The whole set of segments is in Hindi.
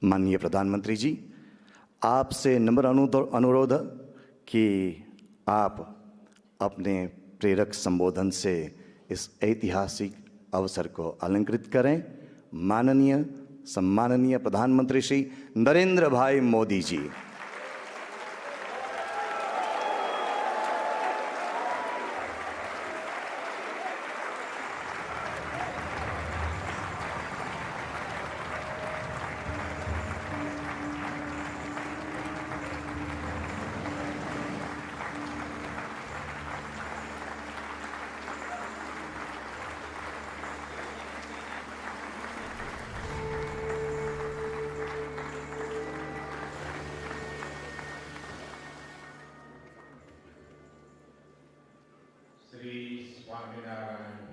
माननीय प्रधानमंत्री जी, आपसे नम्र अनुरोध कि आप अपने प्रेरक संबोधन से इस ऐतिहासिक अवसर को अलंकृत करें। माननीय सम्माननीय प्रधानमंत्री श्री नरेंद्र भाई मोदी जी।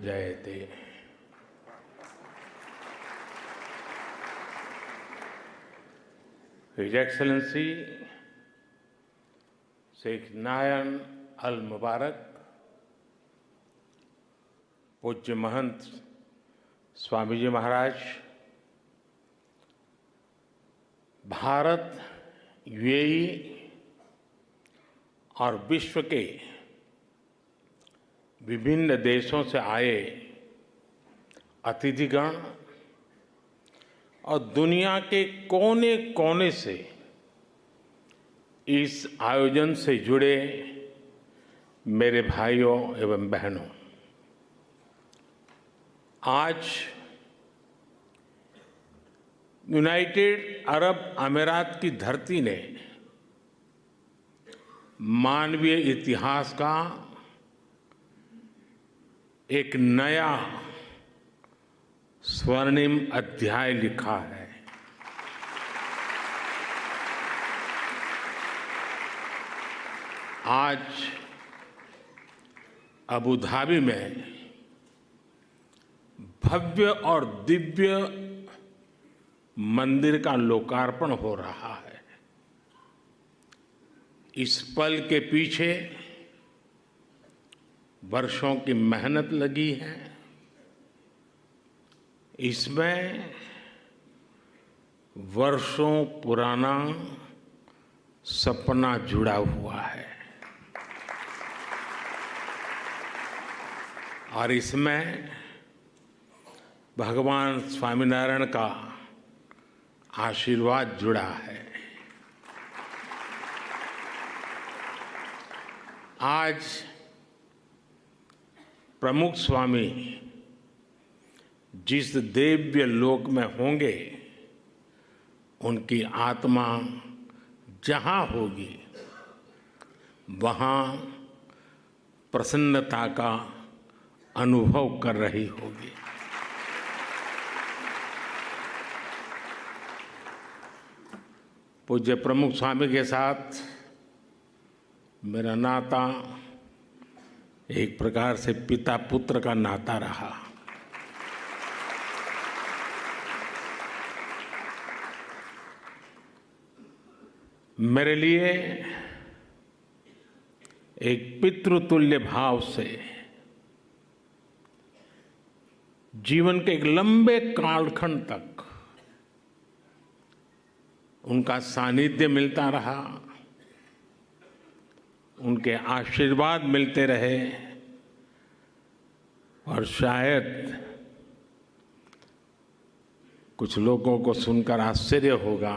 जयते। His Excellency शेख नायन अल मुबारक, पूज्य महंत स्वामी जी महाराज, भारत, यूएई और विश्व के विभिन्न देशों से आए अतिथिगण और दुनिया के कोने कोने से इस आयोजन से जुड़े मेरे भाइयों एवं बहनों, आज यूनाइटेड अरब अमीरात की धरती ने मानवीय इतिहास का एक नया स्वर्णिम अध्याय लिखा है। आज अबू धाबी में भव्य और दिव्य मंदिर का लोकार्पण हो रहा है। इस पल के पीछे वर्षों की मेहनत लगी है। इसमें वर्षों पुराना सपना जुड़ा हुआ है और इसमें भगवान स्वामीनारायण का आशीर्वाद जुड़ा है। आज प्रमुख स्वामी जिस दिव्य लोक में होंगे, उनकी आत्मा जहां होगी वहां प्रसन्नता का अनुभव कर रही होगी। पूज्य प्रमुख स्वामी के साथ मेरा नाता एक प्रकार से पिता पुत्र का नाता रहा। मेरे लिए एक पितृतुल्य भाव से जीवन के एक लंबे कालखंड तक उनका सानिध्य मिलता रहा, उनके आशीर्वाद मिलते रहे और शायद कुछ लोगों को सुनकर आश्चर्य होगा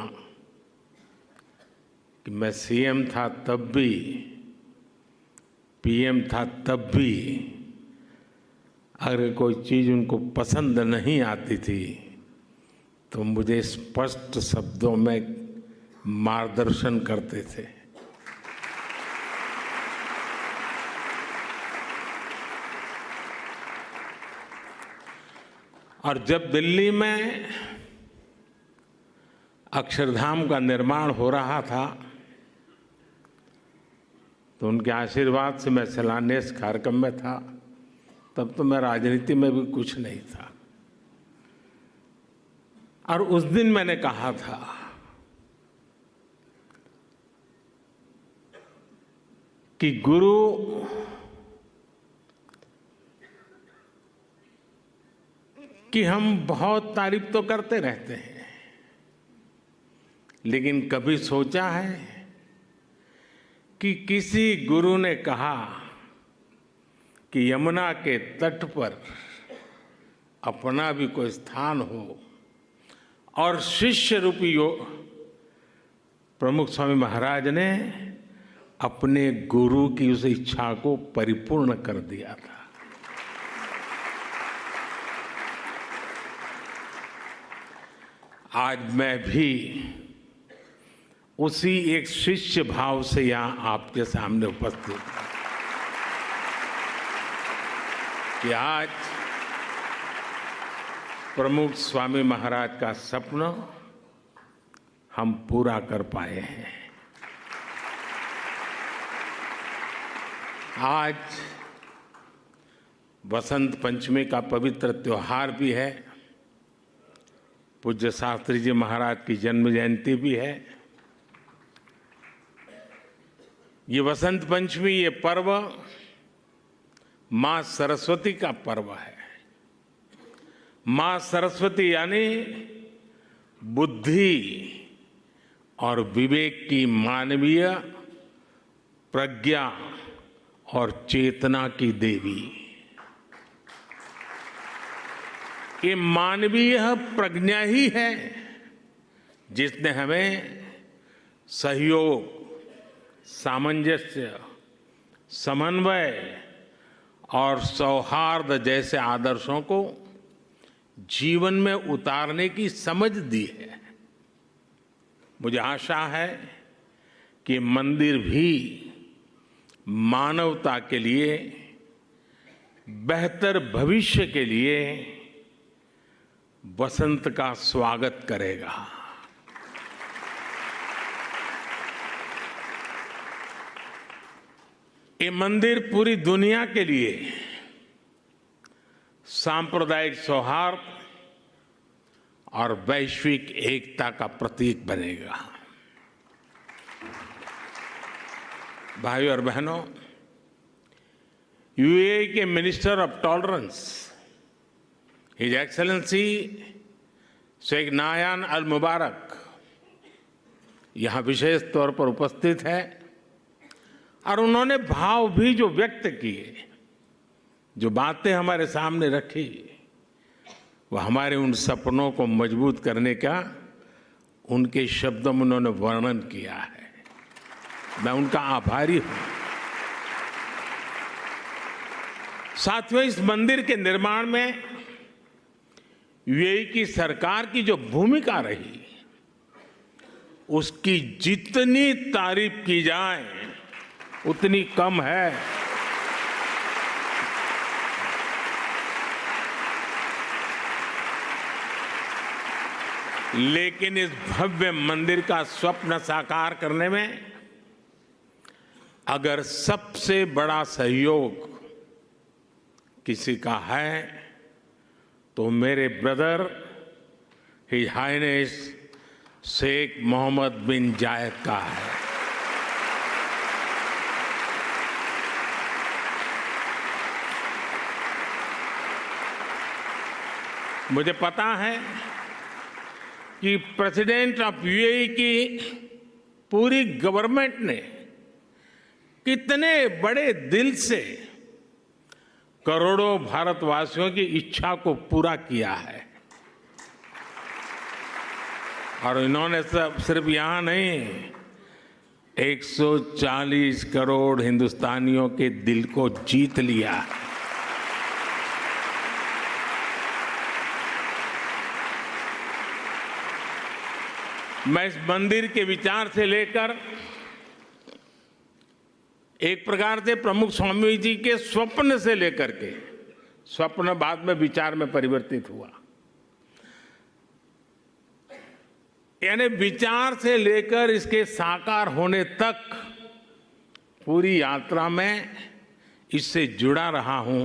कि मैं सीएम था तब भी, पीएम था तब भी, अगर कोई चीज़ उनको पसंद नहीं आती थी तो मुझे स्पष्ट शब्दों में मार्गदर्शन करते थे। और जब दिल्ली में अक्षरधाम का निर्माण हो रहा था तो उनके आशीर्वाद से मैं शिलान्यास कार्यक्रम में था। तब तो मैं राजनीति में भी कुछ नहीं था और उस दिन मैंने कहा था कि गुरु की हम बहुत तारीफ तो करते रहते हैं, लेकिन कभी सोचा है कि किसी गुरु ने कहा कि यमुना के तट पर अपना भी कोई स्थान हो और शिष्य रूपी प्रमुख स्वामी महाराज ने अपने गुरु की उस इच्छा को परिपूर्ण कर दिया था। आज मैं भी उसी एक शिष्य भाव से यहां आपके सामने उपस्थित हूं कि आज प्रमुख स्वामी महाराज का सपना हम पूरा कर पाए हैं। आज बसंत पंचमी का पवित्र त्योहार भी है, पूज्य शास्त्री जी महाराज की जन्म जयंती भी है। ये बसंत पंचमी, ये पर्व मां सरस्वती का पर्व है। मां सरस्वती यानी बुद्धि और विवेक की मानवीय प्रज्ञा और चेतना की देवी। ये मानवीय प्रज्ञा ही है जिसने हमें सहयोग, सामंजस्य, समन्वय और सौहार्द जैसे आदर्शों को जीवन में उतारने की समझ दी है। मुझे आशा है कि मंदिर भी मानवता के लिए, बेहतर भविष्य के लिए बसंत का स्वागत करेगा। ये मंदिर पूरी दुनिया के लिए सांप्रदायिक सौहार्द और वैश्विक एकता का प्रतीक बनेगा। भाइयों और बहनों, यूएई के minister of tolerance his excellency Sheikh Nahyan Al Mubarak यहां विशेष तौर पर उपस्थित है और उन्होंने भाव भी जो व्यक्त किए, जो बातें हमारे सामने रखी, वो हमारे उन सपनों को मजबूत करने का उनके शब्दों में उन्होंने वर्णन किया है। मैं उनका आभारी हूं। साथियों, इस मंदिर के निर्माण में यूएई की सरकार की जो भूमिका रही, उसकी जितनी तारीफ की जाए उतनी कम है। लेकिन इस भव्य मंदिर का स्वप्न साकार करने में अगर सबसे बड़ा सहयोग किसी का है तो मेरे brother his highness Sheikh Mohammed bin Zayed का है। मुझे पता है कि प्रेसिडेंट ऑफ यूएई की पूरी गवर्नमेंट ने कितने बड़े दिल से करोड़ों भारतवासियों की इच्छा को पूरा किया है। और इन्होंने सिर्फ यहां नहीं, 140 करोड़ हिंदुस्तानियों के दिल को जीत लिया है। मैं इस मंदिर के विचार से लेकर एक प्रकार से प्रमुख स्वामी जी के स्वप्न से लेकर के, स्वप्न बाद में विचार में परिवर्तित हुआ, यानी विचार से लेकर इसके साकार होने तक पूरी यात्रा में इससे जुड़ा रहा हूं।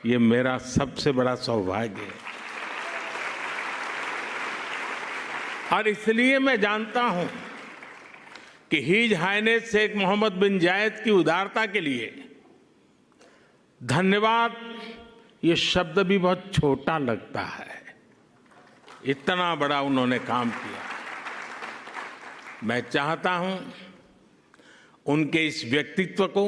ये मेरा सबसे बड़ा सौभाग्य है। और इसलिए मैं जानता हूं कि his highness Sheikh Mohammed bin जायद की उदारता के लिए धन्यवाद ये शब्द भी बहुत छोटा लगता है। इतना बड़ा उन्होंने काम किया। मैं चाहता हूं उनके इस व्यक्तित्व को,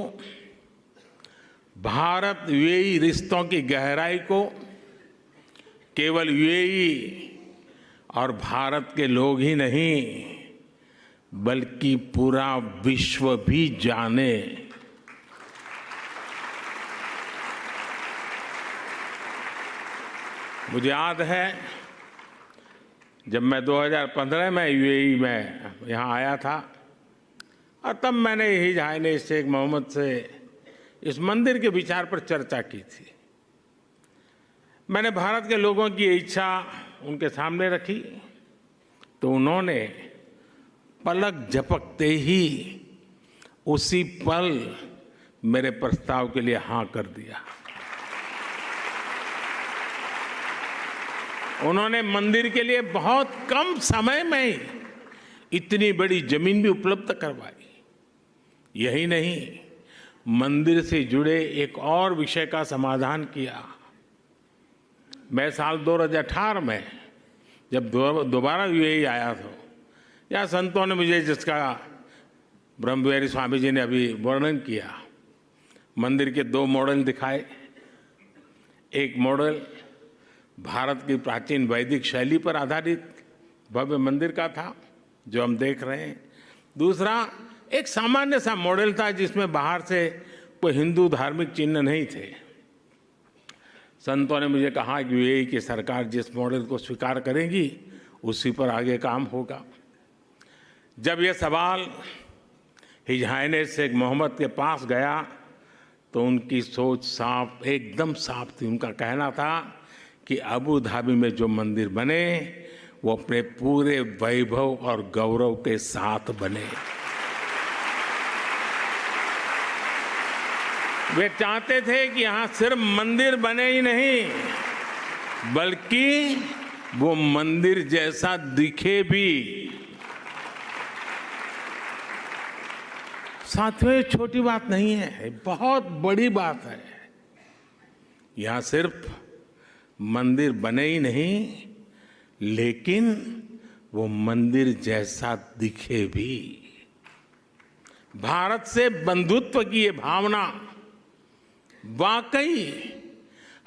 भारत यूएई रिश्तों की गहराई को केवल यूएई और भारत के लोग ही नहीं बल्कि पूरा विश्व भी जाने। मुझे याद है जब मैं 2015 में यूएई में यहाँ आया था और तब मैंने हिज हाइनेस शेख मोहम्मद से इस मंदिर के विचार पर चर्चा की थी। मैंने भारत के लोगों की इच्छा उनके सामने रखी तो उन्होंने पलक झपकते ही उसी पल मेरे प्रस्ताव के लिए हाँ कर दिया। उन्होंने मंदिर के लिए बहुत कम समय में ही इतनी बड़ी जमीन भी उपलब्ध करवाई। यही नहीं, मंदिर से जुड़े एक और विषय का समाधान किया। मैं साल 2018 में जब दोबारा यूएई आया था, या संतों ने मुझे जिसका ब्रह्मविहारी स्वामी जी ने अभी वर्णन किया, मंदिर के 2 मॉडल दिखाए। एक मॉडल भारत की प्राचीन वैदिक शैली पर आधारित भव्य मंदिर का था जो हम देख रहे हैं। दूसरा एक सामान्य सा मॉडल था जिसमें बाहर से कोई हिंदू धार्मिक चिन्ह नहीं थे। संतों ने मुझे कहा कि यूएई की सरकार जिस मॉडल को स्वीकार करेगी उसी पर आगे काम होगा। जब यह सवाल हिज हाइनेस शेख मोहम्मद के पास गया तो उनकी सोच साफ, एकदम साफ थी। उनका कहना था कि अबू धाबी में जो मंदिर बने वो अपने पूरे वैभव और गौरव के साथ बने। वे चाहते थे कि यहां सिर्फ मंदिर बने ही नहीं बल्कि वो मंदिर जैसा दिखे भी। साथियों, ये छोटी बात नहीं है, बहुत बड़ी बात है। यहां सिर्फ मंदिर बने ही नहीं लेकिन वो मंदिर जैसा दिखे भी। भारत से बंधुत्व की ये भावना वाकई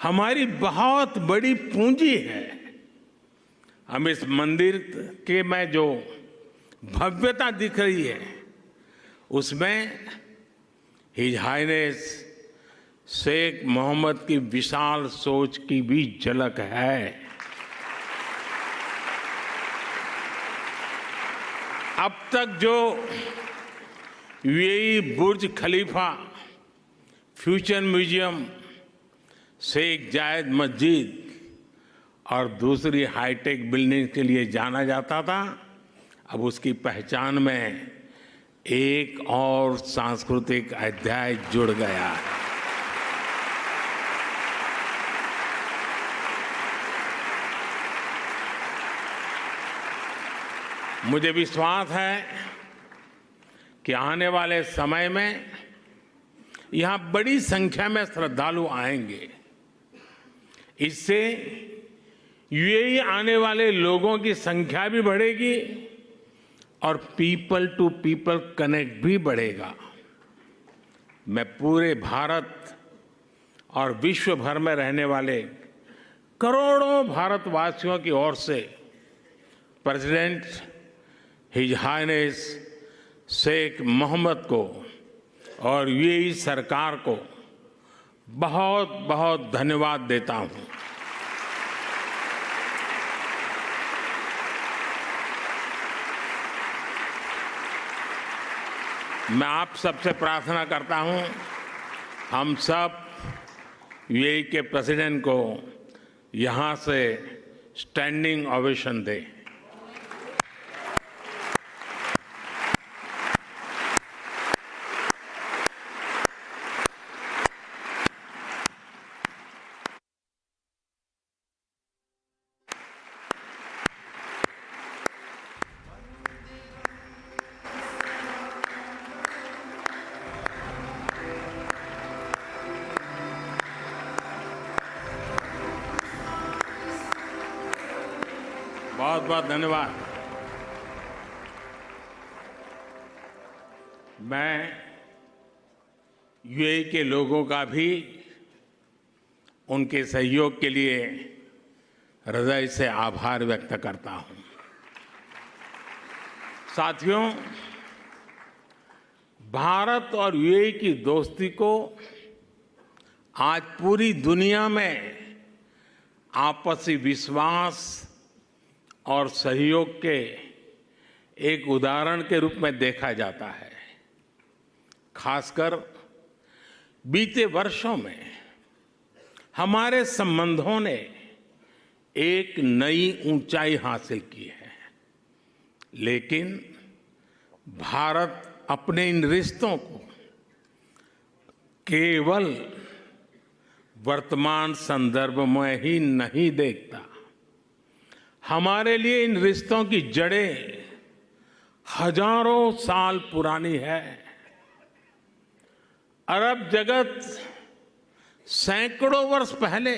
हमारी बहुत बड़ी पूंजी है। हम इस मंदिर के में जो भव्यता दिख रही है उसमें हिज हाइनेस शेख मोहम्मद की विशाल सोच की भी झलक है। अब तक जो यूएई बुर्ज खलीफा, फ्यूचर म्यूजियम, शेख जायद मस्जिद और दूसरी हाईटेक बिल्डिंग के लिए जाना जाता था, अब उसकी पहचान में एक और सांस्कृतिक अध्याय जुड़ गया है। मुझे विश्वास है कि आने वाले समय में यहां बड़ी संख्या में श्रद्धालु आएंगे। इससे यूएई आने वाले लोगों की संख्या भी बढ़ेगी और पीपल टू पीपल कनेक्ट भी बढ़ेगा। मैं पूरे भारत और विश्व भर में रहने वाले करोड़ों भारतवासियों की ओर से president his highness Sheikh Mohammed को और यूएई सरकार को बहुत बहुत धन्यवाद देता हूं। मैं आप सबसे प्रार्थना करता हूं, हम सब यूएई के प्रेसिडेंट को यहां से स्टैंडिंग ओवेशन दें। बहुत बहुत धन्यवाद। मैं यूएई के लोगों का भी उनके सहयोग के लिए हृदय से आभार व्यक्त करता हूं। साथियों, भारत और यूएई की दोस्ती को आज पूरी दुनिया में आपसी विश्वास और सहयोग के एक उदाहरण के रूप में देखा जाता है। खासकर बीते वर्षों में हमारे संबंधों ने एक नई ऊंचाई हासिल की है, लेकिन भारत अपने इन रिश्तों को केवल वर्तमान संदर्भ में ही नहीं देखता। हमारे लिए इन रिश्तों की जड़ें हजारों साल पुरानी है। अरब जगत सैकड़ों वर्ष पहले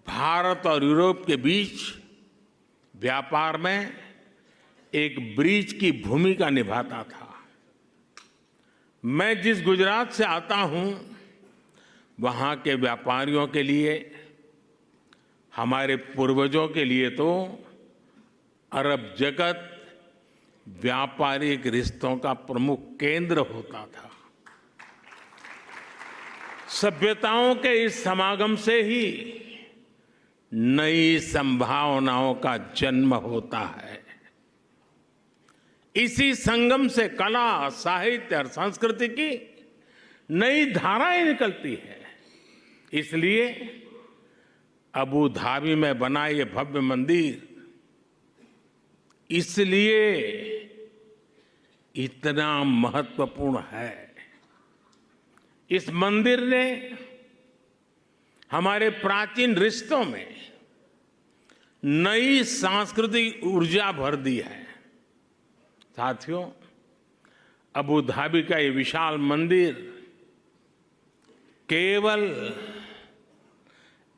भारत और यूरोप के बीच व्यापार में एक ब्रिज की भूमिका निभाता था। मैं जिस गुजरात से आता हूं, वहां के व्यापारियों के लिए, हमारे पूर्वजों के लिए तो अरब जगत व्यापारिक रिश्तों का प्रमुख केंद्र होता था। सभ्यताओं के इस समागम से ही नई संभावनाओं का जन्म होता है। इसी संगम से कला, साहित्य और संस्कृति की नई धाराएं निकलती है। इसलिए अबू धाबी में बना ये भव्य मंदिर इसलिए इतना महत्वपूर्ण है। इस मंदिर ने हमारे प्राचीन रिश्तों में नई सांस्कृतिक ऊर्जा भर दी है। साथियों, अबू धाबी का ये विशाल मंदिर केवल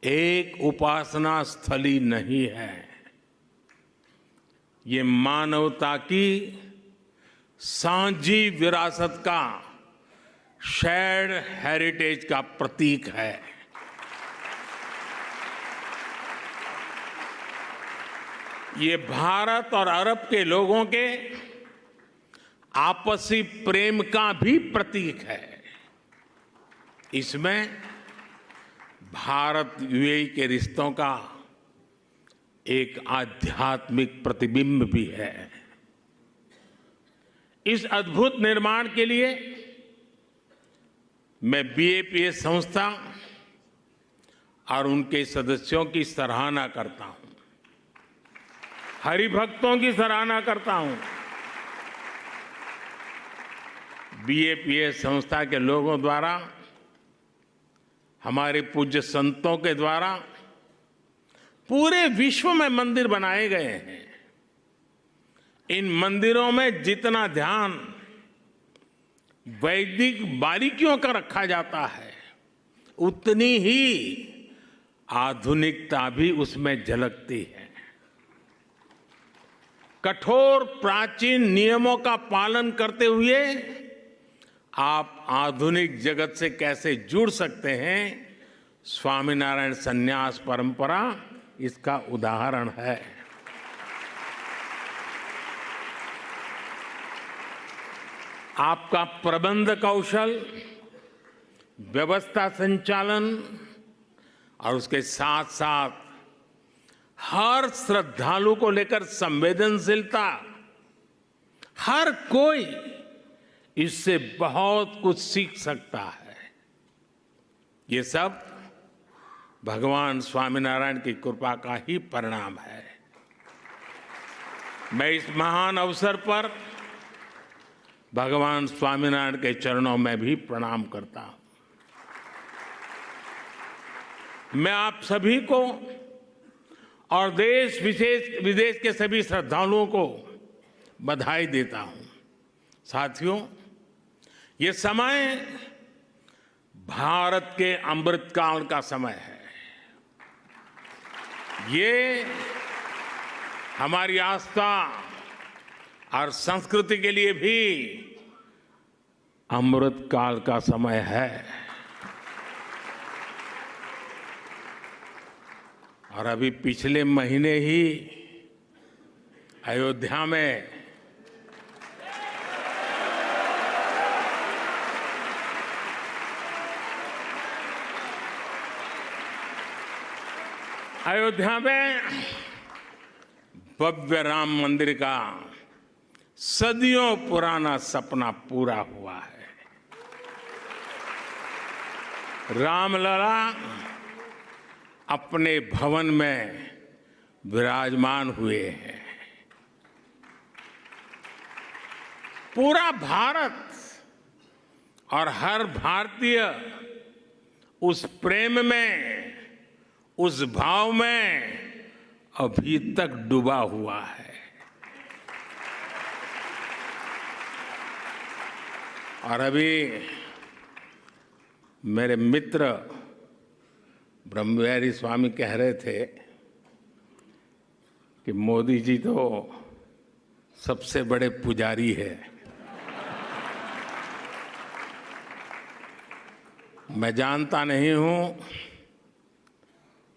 एक उपासना स्थली नहीं है, ये मानवता की साझी विरासत का शेयर्ड हेरिटेज का प्रतीक है। ये भारत और अरब के लोगों के आपसी प्रेम का भी प्रतीक है। इसमें भारत यूएई के रिश्तों का एक आध्यात्मिक प्रतिबिंब भी है। इस अद्भुत निर्माण के लिए मैं बीएपीएस संस्था और उनके सदस्यों की सराहना करता हूं, हरिभक्तों की सराहना करता हूं। बीएपीएस संस्था के लोगों द्वारा, हमारे पूज्य संतों के द्वारा पूरे विश्व में मंदिर बनाए गए हैं। इन मंदिरों में जितना ध्यान वैदिक बारीकियों का रखा जाता है, उतनी ही आधुनिकता भी उसमें झलकती है। कठोर प्राचीन नियमों का पालन करते हुए आप आधुनिक जगत से कैसे जुड़ सकते हैं, स्वामीनारायण संन्यास परंपरा इसका उदाहरण है। आपका प्रबंध कौशल, व्यवस्था संचालन और उसके साथ साथ हर श्रद्धालु को लेकर संवेदनशीलता, हर कोई इससे बहुत कुछ सीख सकता है। ये सब भगवान स्वामीनारायण की कृपा का ही परिणाम है। मैं इस महान अवसर पर भगवान स्वामीनारायण के चरणों में भी प्रणाम करता हूं। मैं आप सभी को और देश विदेश के सभी श्रद्धालुओं को बधाई देता हूं। साथियों, ये समय भारत के अमृतकाल का समय है। ये हमारी आस्था और संस्कृति के लिए भी अमृत काल का समय है और अभी पिछले महीने ही अयोध्या में भव्य राम मंदिर का सदियों पुराना सपना पूरा हुआ है। रामलला अपने भवन में विराजमान हुए हैं। पूरा भारत और हर भारतीय उस प्रेम में, उस भाव में अभी तक डूबा हुआ है। और अभी मेरे मित्र ब्रह्मविहारी स्वामी कह रहे थे कि मोदी जी तो सबसे बड़े पुजारी है। मैं जानता नहीं हूं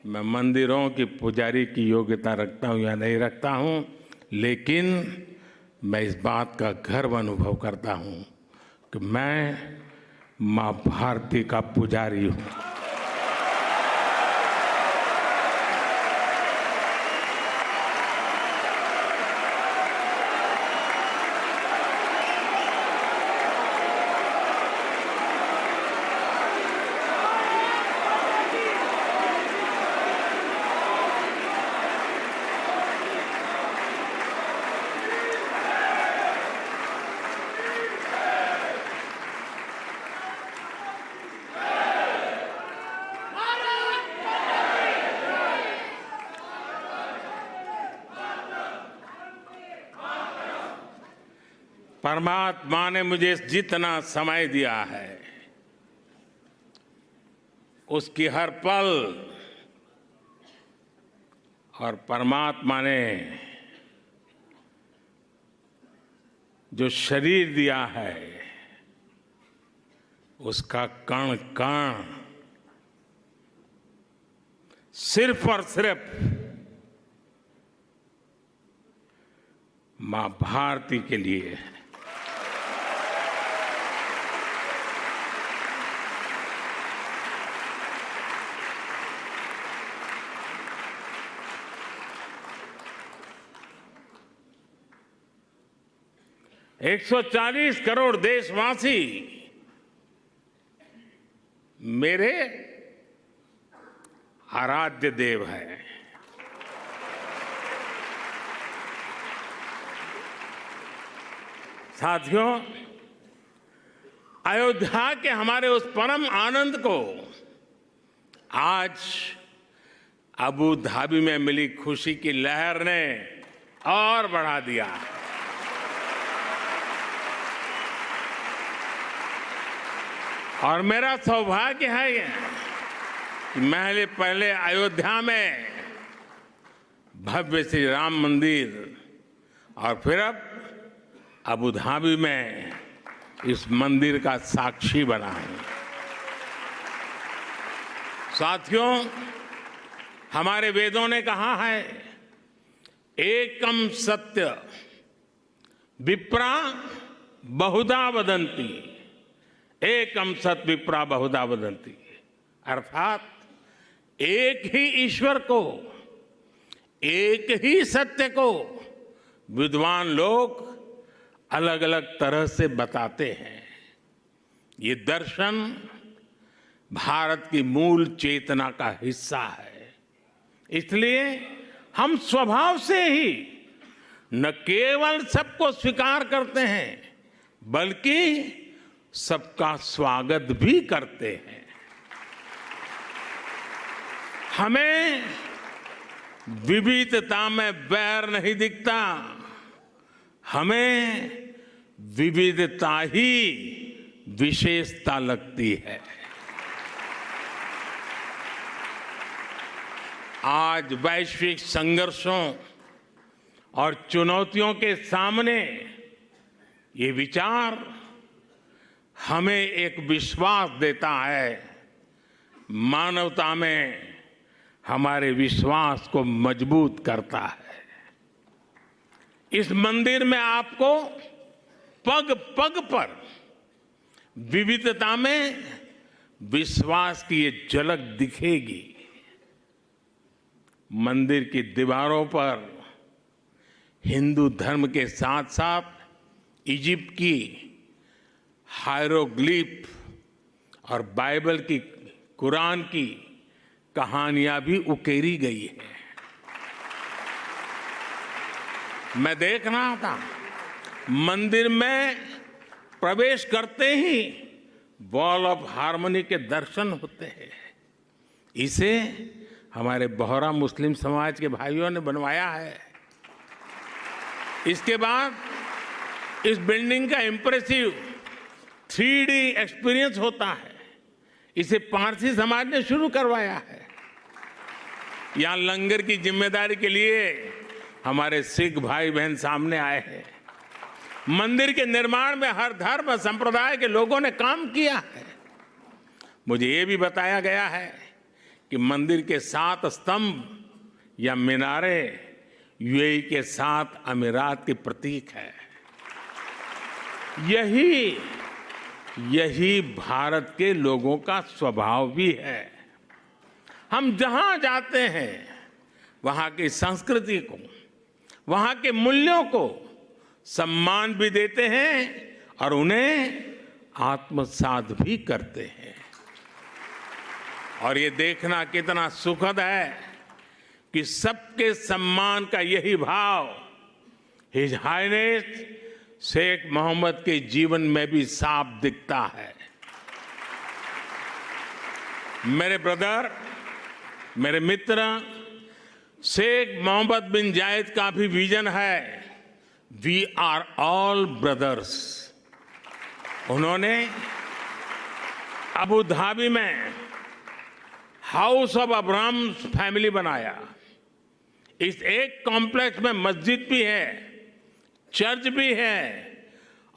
मैं मंदिरों की पुजारी की योग्यता रखता हूं या नहीं रखता हूं, लेकिन मैं इस बात का गर्व अनुभव करता हूं कि मैं मां भारती का पुजारी हूं। परमात्मा ने मुझे जितना समय दिया है उसकी हर पल, और परमात्मा ने जो शरीर दिया है उसका कण कण सिर्फ और सिर्फ मां भारती के लिए है। एक 140 करोड़ देशवासी मेरे आराध्य देव हैं। साथियों, अयोध्या के हमारे उस परम आनंद को आज अबू धाबी में मिली खुशी की लहर ने और बढ़ा दिया है। और मेरा सौभाग्य है कि मैं पहले अयोध्या में भव्य श्री राम मंदिर और फिर अब अबू धाबी में इस मंदिर का साक्षी बना हूं। साथियों, हमारे वेदों ने कहा है, एकम सत्य विप्रा बहुधा वदंती, एकम सत विप्रा बहुधा वदंती, अर्थात एक ही ईश्वर को, एक ही सत्य को विद्वान लोग अलग अलग तरह से बताते हैं। ये दर्शन भारत की मूल चेतना का हिस्सा है। इसलिए हम स्वभाव से ही न केवल सबको स्वीकार करते हैं बल्कि सबका स्वागत भी करते हैं। हमें विविधता में बैर नहीं दिखता, हमें विविधता ही विशेषता लगती है। आज वैश्विक संघर्षों और चुनौतियों के सामने ये विचार हमें एक विश्वास देता है, मानवता में हमारे विश्वास को मजबूत करता है। इस मंदिर में आपको पग पग पर विविधता में विश्वास की ये झलक दिखेगी। मंदिर की दीवारों पर हिंदू धर्म के साथ साथ इजिप्ट की हायरोग्लिफ और बाइबल की, कुरान की कहानियां भी उकेरी गई है। मैं देख रहा था, मंदिर में प्रवेश करते ही वॉल ऑफ हार्मनी के दर्शन होते हैं। इसे हमारे बोहरा मुस्लिम समाज के भाइयों ने बनवाया है। इसके बाद इस बिल्डिंग का इंप्रेसिव 3D एक्सपीरियंस होता है। इसे पारसी समाज ने शुरू करवाया है। यहां लंगर की जिम्मेदारी के लिए हमारे सिख भाई बहन सामने आए हैं। मंदिर के निर्माण में हर धर्म संप्रदाय के लोगों ने काम किया है। मुझे ये भी बताया गया है कि मंदिर के 7 स्तंभ या मीनारे यूएई के 7 अमीरात के प्रतीक है। यही भारत के लोगों का स्वभाव भी है। हम जहां जाते हैं वहां की संस्कृति को, वहां के मूल्यों को सम्मान भी देते हैं और उन्हें आत्मसात भी करते हैं। और ये देखना कितना सुखद है कि सबके सम्मान का यही भाव हिज हाइनेस शेख मोहम्मद के जीवन में भी साफ दिखता है। मेरे ब्रदर, मेरे मित्र, शेख मोहम्मद बिन जायद का भी विजन है, वी आर ऑल ब्रदर्स। उन्होंने अबू धाबी में हाउस ऑफ अब्राहम फैमिली बनाया। इस एक कॉम्प्लेक्स में मस्जिद भी है, चर्च भी है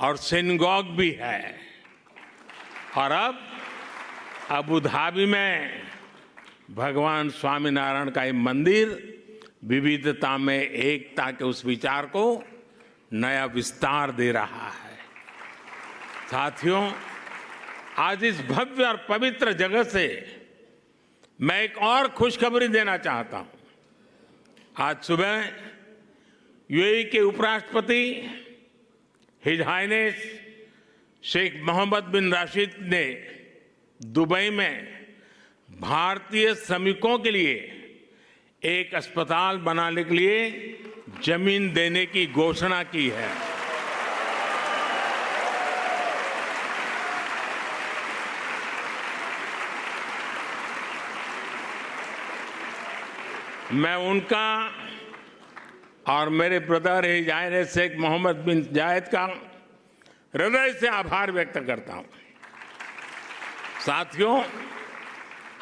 और सिनगॉग भी है। और अब अबू धाबी में भगवान स्वामीनारायण का ये मंदिर विविधता में एकता के उस विचार को नया विस्तार दे रहा है। साथियों, आज इस भव्य और पवित्र जगह से मैं एक और खुशखबरी देना चाहता हूं। आज सुबह यूएई के उपराष्ट्रपति हिज हाइनेस शेख मोहम्मद बिन राशिद ने दुबई में भारतीय श्रमिकों के लिए एक अस्पताल बनाने के लिए जमीन देने की घोषणा की है। मैं उनका और मेरे brother his highness Sheikh Mohammed bin Zayed का हृदय से आभार व्यक्त करता हूं। साथियों,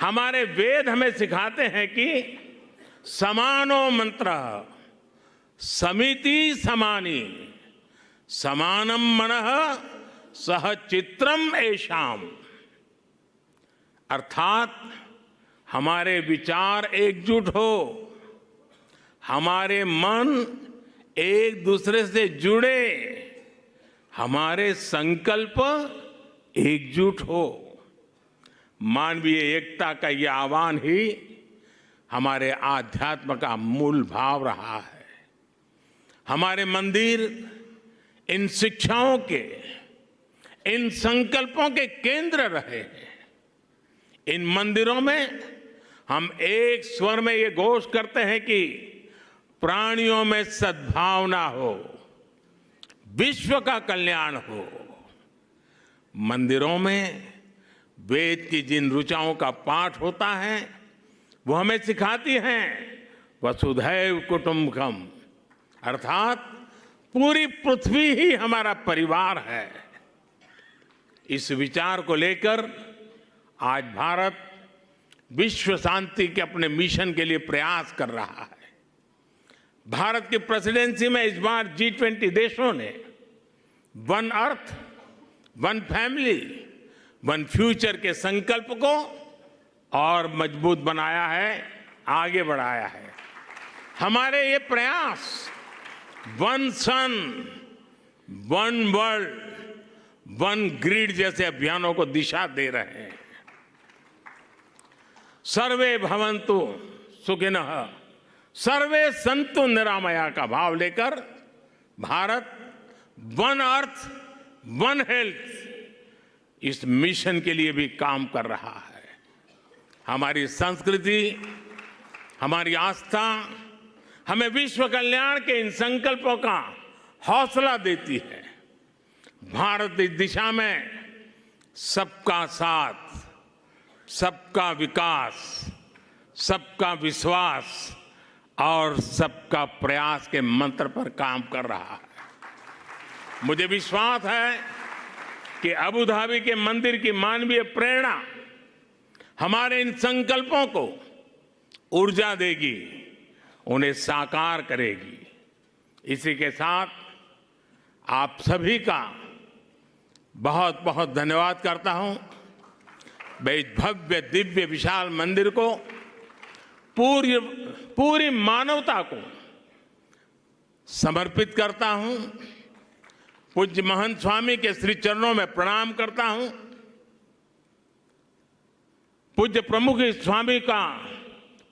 हमारे वेद हमें सिखाते हैं कि समानो मंत्र समिति समानी समानम मनः सह चित्रम एषाम। अर्थात हमारे विचार एकजुट हो, हमारे मन एक दूसरे से जुड़े, हमारे संकल्प एकजुट हो। मानवीय एकता का यह आह्वान ही हमारे आध्यात्म का मूल भाव रहा है। हमारे मंदिर इन शिक्षाओं के, इन संकल्पों के केंद्र रहे हैं। इन मंदिरों में हम एक स्वर में ये घोष करते हैं कि प्राणियों में सद्भावना हो, विश्व का कल्याण हो। मंदिरों में वेद की जिन ऋचाओं का पाठ होता है वो हमें सिखाती हैं वसुधैव कुटुंबकम, अर्थात पूरी पृथ्वी ही हमारा परिवार है। इस विचार को लेकर आज भारत विश्व शांति के अपने मिशन के लिए प्रयास कर रहा है। भारत की प्रेसिडेंसी में इस बार G20 देशों ने one earth one family one future के संकल्प को और मजबूत बनाया है, आगे बढ़ाया है। हमारे ये प्रयास वन सन, वन वर्ल्ड, वन ग्रिड जैसे अभियानों को दिशा दे रहे हैं। सर्वे भवन्तु सुखिनः, सर्वे संतु निरामया का भाव लेकर Bharat one earth one health इस मिशन के लिए भी काम कर रहा है। हमारी संस्कृति, हमारी आस्था हमें विश्व कल्याण के इन संकल्पों का हौसला देती है। भारत इस दिशा में सबका साथ, सबका विकास, सबका विश्वास और सबका प्रयास के मंत्र पर काम कर रहा है। मुझे विश्वास है कि अबू धाबी के मंदिर की मानवीय प्रेरणा हमारे इन संकल्पों को ऊर्जा देगी, उन्हें साकार करेगी। इसी के साथ आप सभी का बहुत बहुत धन्यवाद करता हूं। मैं इस भव्य दिव्य विशाल मंदिर को पूरी मानवता को समर्पित करता हूं। पूज्य महंत स्वामी के श्री चरणों में प्रणाम करता हूं। पूज्य प्रमुख स्वामी का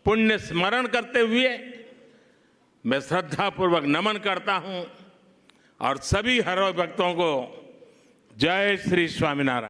पुण्य स्मरण करते हुए मैं श्रद्धापूर्वक नमन करता हूं और सभी हर भक्तों को जय श्री स्वामीनारायण।